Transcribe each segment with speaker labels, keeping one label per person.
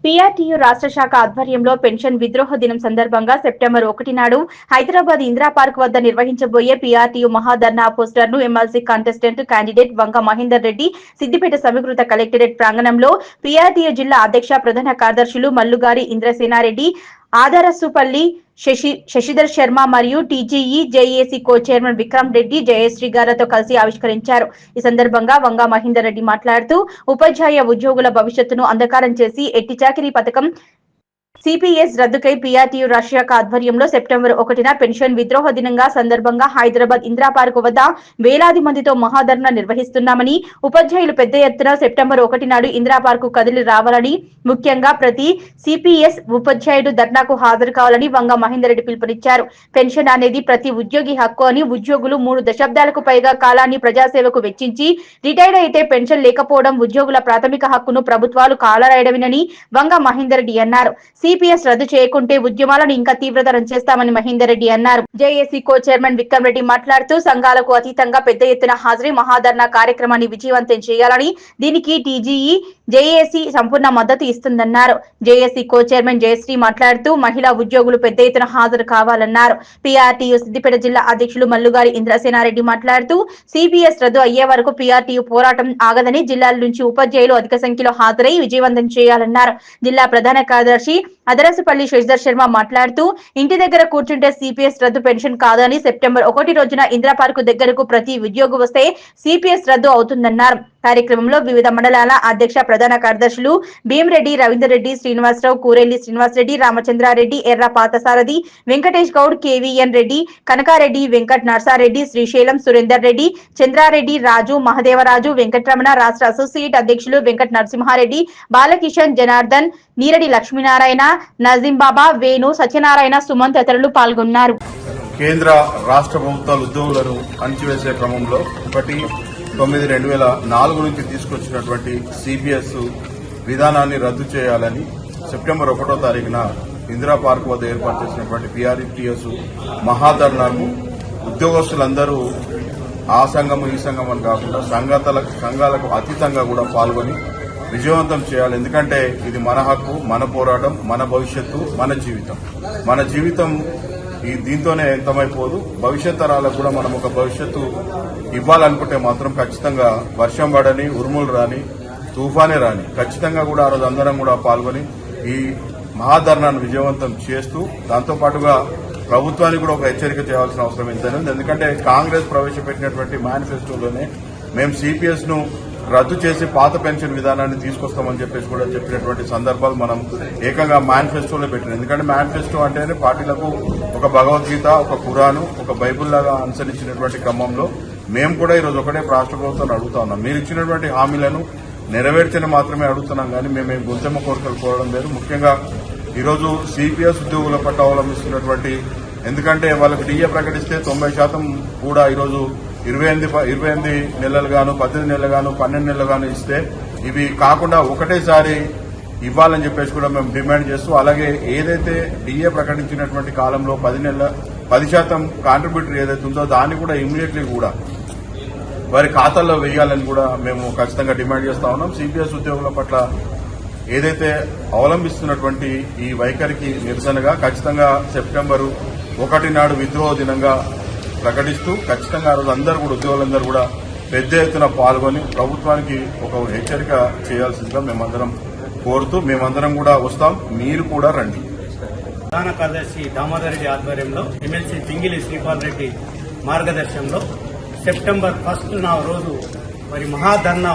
Speaker 1: PRTU రాష్ట్ర శాఖ ఆధ్వర్యంలో పెన్షన్ విద్రోహ దినం సందర్భంగా సెప్టెంబర్ 1 నాడు హైదరాబాద్ ఇందిరా పార్క్ వద్ద నిర్వహించబోయే పీఆర్టీయూ మహాధర్నా పోస్టర్ను MLC contestant candidate Vanga Mahender Reddy Siddipet సమీకృత కలెక్టరేట్ ప్రాంగణంలో పీఆర్టీయూ జిల్లా అధ్యక్ష ప్రధాన కార్యదర్శులు మల్లుగారి ఇంద్రసేనారెడ్డి, ఆదరసుపల్లి శశిధర్ శర్మ మరియు TGE JAC co chairman Vikram Reddy, Jayashree గారితో కలిసి ఆవిష్కరించారు. ఈ సందర్భంగా వంగ మహేందర్ రెడ్డి మాట్లాడుతూ ఉపాధ్యాయ ఉద్యోగుల భవిష్యత్తును అంధకారం చేసి ఎట్టి చాకిరీ పథకం సిపిఎస్ రద్దుకై పీఆర్టీయూ రాష్ట్ర శాఖ ఆధ్వర్యంలో సెప్టెంబర్ 1న పెన్షన్ విద్రోహ దినంగా సందర్భంగా హైదరాబాద్ ఇందిరా పార్క్ వద్ద వేలాది మందితో మహాధర్నా నిర్వహిస్తున్నామని, ఉపాధ్యాయులు పెద్ద ఎత్తున సెప్టెంబర్ 1 నాడు ఇందిరా పార్క్ కదిలి రావాలని, ముఖ్యంగా ప్రతి సిపిఎస్ ఉపాధ్యాయుడు ధర్నాకు హాజరు కావాలని వంగ మహేందర్ రెడ్డి పిలుపునిచ్చారు. పెన్షన్ అనేది ప్రతి ఉద్యోగి హక్కు అని, ఉద్యోగులు 3 దశాబ్దాలకు పైగా కాలాన్ని ప్రజాసేవకు వెచ్చించి రిటైర్డ్ అయితే పెన్షన్ లేకపోవడం ఉద్యోగుల ప్రాథమిక హక్కును ప్రభుత్వాలు కాలరాయడమేనని వంగ మహేందర్ రెడ్డి అన్నారు. సిపిఎస్ రద్దు చేయకుంటే ఉద్యమాలను ఇంకా తీవ్రతరం చేస్తామని మహేందర్ రెడ్డి అన్నారు. JAC co chairman Vikram Reddy మాట్లాడుతూ సంఘాలకు అతీతంగా పెద్ద ఎత్తున హాజరై మహాధర్నా కార్యక్రమాన్ని విజయవంతం చేయాలని, దీనికి టీజీఈ జేఏసీ సంపూర్ణ మద్దతు ఇస్తుందన్నారు. జేఏసీ కో చైర్మన్ జయశ్రీ మాట్లాడుతూ మహిళా ఉద్యోగులు పెద్ద ఎత్తున హాజరు కావాలన్నారు. పీఆర్టీయూ సిద్దిపేట జిల్లా అధ్యక్షులు మల్లుగారి ఇంద్రసేనారెడ్డి మాట్లాడుతూ సిపిఎస్ రద్దు అయ్యే వరకు పీఆర్టీయూ పోరాటం ఆగదని, జిల్లాల నుంచి ఉపాధ్యాయులు అధిక సంఖ్యలో హాజరై విజయవంతం చేయాలన్నారు. జిల్లా ప్రధాన కార్యదర్శి ఆదరసుపల్లి శశిధర్ శర్మ మాట్లాడుతూ ఇంటి దగ్గర కూర్చుంటే సిపిఎస్ రద్దు పెన్షన్ కాదని, సెప్టెంబర్ 1 రోజున ఇందిరా పార్కు దగ్గరకు ప్రతి ఉద్యోగి వస్తే సిపిఎస్ రద్దు అవుతుందన్నారు. కార్యక్రమంలో వివిధ మండలాల అధ్యక్ష ప్రధాన కార్యదర్శులు భీమరెడ్డి, రవీందర్ రెడ్డి, శ్రీనివాసరావు, కూరెల్లి శ్రీనివాసరెడ్డి, రామచంద్రారెడ్డి, ఎర్ర పాతసారథి, వెంకటేష్ గౌడ్, కేవీఎన్ రెడ్డి, కనకారెడ్డి, వెంకట్ నర్సారెడ్డి, శ్రీశైలం, సురేందర్ రెడ్డి, చంద్రారెడ్డి, రాజు, మహదేవరాజు, వెంకటరమణ, రాష్ట్ర అసోసియేట్ అధ్యక్షులు వెంకట్ నరసింహారెడ్డి, బాలకిషన్, జనార్దన్, నీరడి లక్ష్మీనారాయణ, నజీం బాబా, వేణు, సత్యనారాయణ, సుమంత్ తదితరులు పాల్గొన్నారు.
Speaker 2: కేంద్ర రాష్ట్ర ప్రభుత్వాలు ఉద్యోగులను అణిచివేసే క్రమంలో 1/9/2004 నుంచి తీసుకొచ్చినటువంటి సిపిఎస్ విధానాన్ని రద్దు చేయాలని సెప్టెంబర్ 1వ తారీఖున ఇందిరా పార్క్ వద్ద ఏర్పాటు చేసినటువంటి పీఆర్టీఎస్ మహాధర్నాకు ఉద్యోగస్తులందరూ ఆ సంఘము ఈ సంఘం అని కాకుండా సంఘాలకు అతీతంగా కూడా పాల్గొని విజయవంతం చేయాలి. ఎందుకంటే ఇది మన హక్కు, మన పోరాటం, మన భవిష్యత్తు, మన జీవితం దీంతోనే ఎంతమైపోదు. భవిష్యత్ తరాలకు కూడా మనం ఒక భవిష్యత్తు ఇవ్వాలనుకుంటే మాత్రం ఖచ్చితంగా వర్షం పడని, ఉరుములు రాని, తుఫానే రాని ఖచ్చితంగా కూడా ఆ రోజు అందరం కూడా పాల్గొని ఈ మహాధర్నాను విజయవంతం చేస్తూ దాంతోపాటుగా ప్రభుత్వానికి కూడా ఒక హెచ్చరిక చేయాల్సిన అవసరం ఎంతైనా ఉంది. ఎందుకంటే కాంగ్రెస్ ప్రవేశపెట్టినటువంటి మేనిఫెస్టోలోనే మేము సిపిఎస్ ను రద్దు చేసి పాత పెన్షన్ విధానాన్ని తీసుకొస్తామని చెప్పేసి కూడా చెప్పినటువంటి సందర్భాలు మనం ఏకంగా మేనిఫెస్టోలో పెట్టినాం. ఎందుకంటే మేనిఫెస్టో అంటేనే పార్టీలకు ఒక భగవద్గీత, ఒక ఖురాను, ఒక బైబుల్ లాగా అనుసరించినటువంటి క్రమంలో మేము కూడా ఈరోజు ఒకటే రాష్ట్ర ప్రభుత్వాన్ని అడుగుతా ఉన్నాం. మీరు ఇచ్చినటువంటి హామీలను నెరవేర్చని మాత్రమే అడుగుతున్నాం, కానీ మేము గొంతెమ్మ కోరికలు కోరడం లేదు. ముఖ్యంగా ఈరోజు సిపిఎస్ ఉద్యోగుల పట్ల అవలంబిస్తున్నటువంటి, ఎందుకంటే వాళ్ళకి డిఏ ప్రకటిస్తే 90% కూడా ఈరోజు 28 నెలలు గాను, 18 నెలలు గాను, 12 నెలలు గాను ఇస్తే ఇవి కాకుండా ఒకటేసారి ఇవ్వాలని చెప్పేసి కూడా మేము డిమాండ్ చేస్తూ, అలాగే ఏదైతే డిఏ ప్రకటించినటువంటి కాలంలో 10% కాంట్రిబ్యూటరీ ఏదైతే ఉందో దాన్ని కూడా ఇమ్మీడియట్లీ కూడా వారి ఖాతాల్లో వేయాలని కూడా మేము ఖచ్చితంగా డిమాండ్ చేస్తా ఉన్నాం. సిపిఎస్ ఉద్యోగుల పట్ల ఏదైతే అవలంబిస్తున్నటువంటి ఈ వైఖరికి నిరసనగా ఖచ్చితంగా సెప్టెంబర్ 1 నాడు విద్రోహ దినంగా ప్రకటిస్తూ ఖచ్చితంగా ఆ రోజు అందరూ కూడా ఉద్యోగులందరూ కూడా పెద్ద ఎత్తున పాల్గొని ప్రభుత్వానికి ఒక హెచ్చరిక చేయాల్సిందిగా మేమందరం కోరుతూ మేమందరం కూడా వస్తాం, మీరు కూడా రండి.
Speaker 3: ప్రధాన కార్యదర్శి దామోదర్ రెడ్డి ఆధ్వర్యంలో ఎమ్మెల్సీ పింగిలి శ్రీపాల్ రెడ్డి మార్గదర్శనంలో సెప్టెంబర్ 1 రోజు మరి మహాధర్నా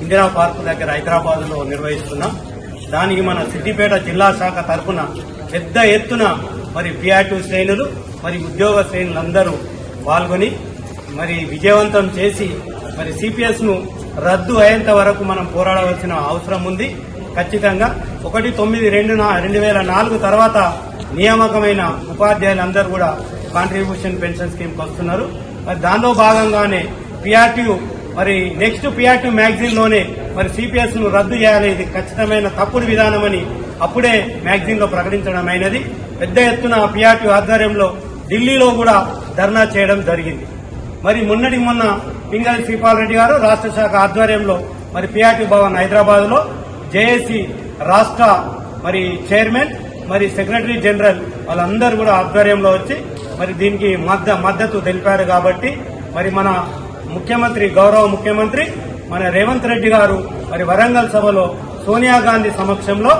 Speaker 3: ఇందిరా పార్క్ దగ్గర హైదరాబాద్ లో నిర్వహిస్తున్నాం. దానికి మన సిద్దిపేట జిల్లా శాఖ తరఫున పెద్ద ఎత్తున మరి పీఆర్టీయూ శ్రేణులు మరి ఉద్యోగ శ్రేణులందరూ పాల్గొని మరి విజయవంతం చేసి మరి సిపిఎస్ ను రద్దు అయ్యేంత వరకు మనం పోరాడవలసిన అవసరం ఉంది. ఖచ్చితంగా 1/9/2004 తర్వాత నియామకమైన ఉపాధ్యాయులందరూ కూడా కాంట్రిబ్యూషన్ పెన్షన్ స్కీమ్ కు వస్తున్నారు. మరి దానిలో భాగంగానే పీఆర్టీయూ మరి నెక్స్ట్ పీఆర్టీయూ మ్యాగజైన్ లోనే మరి సిపిఎస్ ను రద్దు చేయాలి, ఇది ఖచ్చితమైన తప్పుడు విధానమని అప్పుడే మ్యాగజైన్ లో ప్రకటించడం అయినది. పెద్ద ఎత్తున పీఆర్టీయూ ఆధ్వర్యంలో ఢిల్లీలో కూడా ధర్నా చేయడం జరిగింది. మరి మొన్న పింగళి శ్రీపాల్ రెడ్డి గారు రాష్ట్ర శాఖ ఆధ్వర్యంలో మరి పీఆర్టీయూ భవన్ హైదరాబాద్ లో జేఏసీ రాష్ట్ర మరి చైర్మన్ మరి సెక్రటరీ జనరల్ వాళ్ళందరూ కూడా ఆధ్వర్యంలో వచ్చి మరి దీనికి మద్దతు తెలిపారు. కాబట్టి మరి మన ముఖ్యమంత్రి గౌరవ ముఖ్యమంత్రి మన రేవంత్ రెడ్డి గారు మరి వరంగల్ సభలో సోనియా గాంధీ సమక్షంలో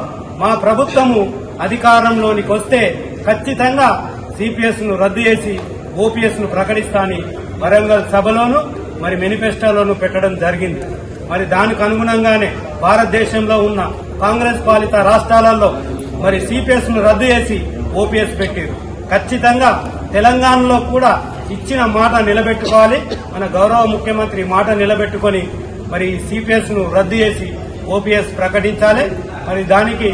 Speaker 3: మా ప్రభుత్వము అధికారంలోనికి వస్తే ఖచ్చితంగా సిపిఎస్ ను రద్దు చేసి ఓపీఎస్ ను ప్రకటిస్తా అని వరంగల్ సభలోను మరి మేనిఫెస్టోలోను పెట్టడం జరిగింది. మరి దానికి అనుగుణంగానే భారతదేశంలో ఉన్న కాంగ్రెస్ పాలిత రాష్ట్రాలలో మరి సిపిఎస్ ను రద్దు చేసి ఓపీఎస్ పెట్టారు. ఖచ్చితంగా తెలంగాణలో కూడా ఇచ్చిన మాట నిలబెట్టుకోవాలి. మన గౌరవ ముఖ్యమంత్రి మాట నిలబెట్టుకుని మరి సిపిఎస్ ను రద్దు చేసి ఓపీఎస్ ప్రకటించాలి. మరి దానికి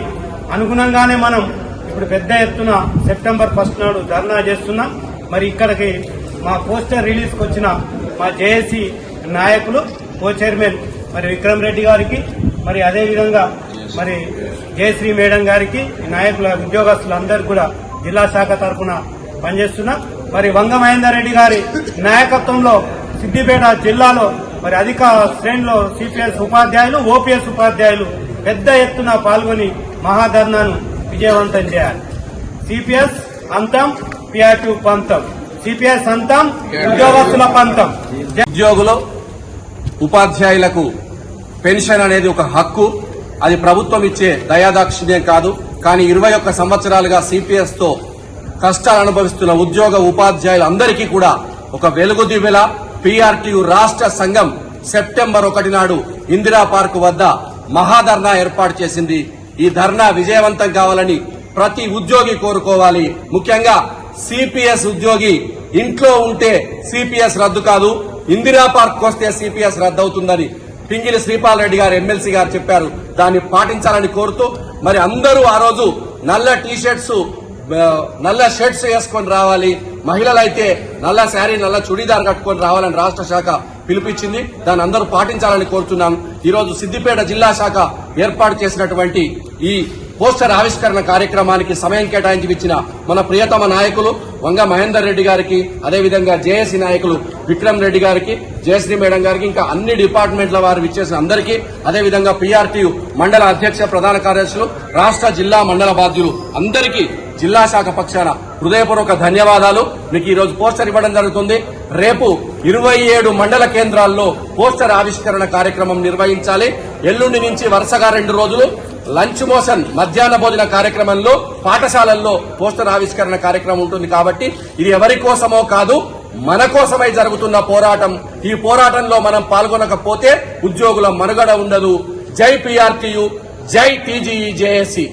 Speaker 3: అనుగుణంగానే మనం ఇప్పుడు పెద్ద ఎత్తున సెప్టెంబర్ 1 నాడు ధర్నా చేస్తున్నాం. మరి ఇక్కడికి మా పోస్టర్ రిలీజ్ కు వచ్చిన మా జేఏసీ నాయకులు కో చైర్మన్ మరి విక్రమ్ రెడ్డి గారికి మరి అదేవిధంగా మరి జయశ్రీ మేడం గారికి నాయకుల ఉద్యోగస్తులందరూ కూడా జిల్లా శాఖ తరఫున పనిచేస్తున్నాం. మరి వంగ మహేందర్ రెడ్డి గారి నాయకత్వంలో సిద్దిపేట జిల్లాలో మరి అధిక శ్రేణిలో సిపిఎస్ ఉపాధ్యాయులు ఓపీఎస్ ఉపాధ్యాయులు పెద్ద ఎత్తున పాల్గొని మహాధర్నాను విజయవంతం చేయాలి. సిపిఎస్ అంతం, పిఆర్టీ పంతం. సిపిఎస్ అంతం, ఉద్యోగస్తుల పంతం.
Speaker 4: ఉద్యోగులు ఉపాధ్యాయులకు పెన్షన్ అనేది ఒక హక్కు. అది ప్రభుత్వం ఇచ్చే దయాదాక్షిణ్యం కాదు. కానీ 21 సంవత్సరాలుగా సిపిఎస్ తో కష్టాలు అనుభవిస్తున్న ఉద్యోగ ఉపాధ్యాయులందరికీ కూడా ఒక వెలుగు దివ్వెల పీఆర్టీయూ రాష్ట్ర సంఘం సెప్టెంబర్ 1 నాడు ఇందిరా పార్క్ వద్ద మహాధర్నా ఏర్పాటు చేసింది. ఈ ధర్నా విజయవంతం కావాలని ప్రతి ఉద్యోగి కోరుకోవాలి. ముఖ్యంగా సిపిఎస్ ఉద్యోగి ఇంట్లో ఉంటే సిపిఎస్ రద్దు కాదు, ఇందిరా పార్క్ వస్తే సిపిఎస్ రద్దు అవుతుందని పింగిలి శ్రీపాల్ రెడ్డి గారు ఎమ్మెల్సీ గారు చెప్పారు. దాన్ని పాటించాలని కోరుతూ మరి అందరూ ఆ రోజు నల్ల టీషర్ట్స్ నల్ల షర్ట్స్ వేసుకొని రావాలి, మహిళలైతే నల్ల శారీ నల్ల చుడీదార్ కట్టుకొని రావాలని రాష్ట్ర శాఖ పిలుపునిచ్చింది. దాన్ని అందరూ పాటించాలని కోరుతున్నాం. ఈ రోజు సిద్దిపేట జిల్లా శాఖ ఏర్పాటు చేసినటువంటి ఈ పోస్టర్ ఆవిష్కరణ కార్యక్రమానికి సమయం కేటాయించి ఇచ్చిన మన ప్రియతమ నాయకులు వంగ మహేందర్ రెడ్డి గారికి, అదేవిధంగా జేఏసీ నాయకులు విక్రమ్ రెడ్డి గారికి, జయశ్రీ మేడం గారికి, ఇంకా అన్ని డిపార్ట్మెంట్ల వారు విచ్చేసిన అందరికీ, అదేవిధంగా పీఆర్టీయూ మండల అధ్యక్ష ప్రధాన కార్యదర్శులు, రాష్ట్ర జిల్లా మండల బాధ్యులు అందరికీ జిల్లా శాఖ పక్షాన హృదయపూర్వక ధన్యవాదాలు. మీకు ఈ రోజు పోస్టర్ ఇవ్వడం జరుగుతుంది. రేపు 27 మండల కేంద్రాల్లో పోస్టర్ ఆవిష్కరణ కార్యక్రమం నిర్వహించాలి. ఎల్లుండి నుంచి వరుసగా 2 రోజులు లంచ్ మోషన్ మధ్యాహ్న భోజన కార్యక్రమంలో పాఠశాలల్లో పోస్టర్ ఆవిష్కరణ కార్యక్రమం ఉంటుంది. కాబట్టి ఇది ఎవరి కోసమో కాదు, మన కోసమై జరుగుతున్న పోరాటం. ఈ పోరాటంలో మనం పాల్గొనకపోతే ఉద్యోగుల మనుగడ ఉండదు. జై పీఆర్టీయూ, జై టీజీఈ జేఏసీ.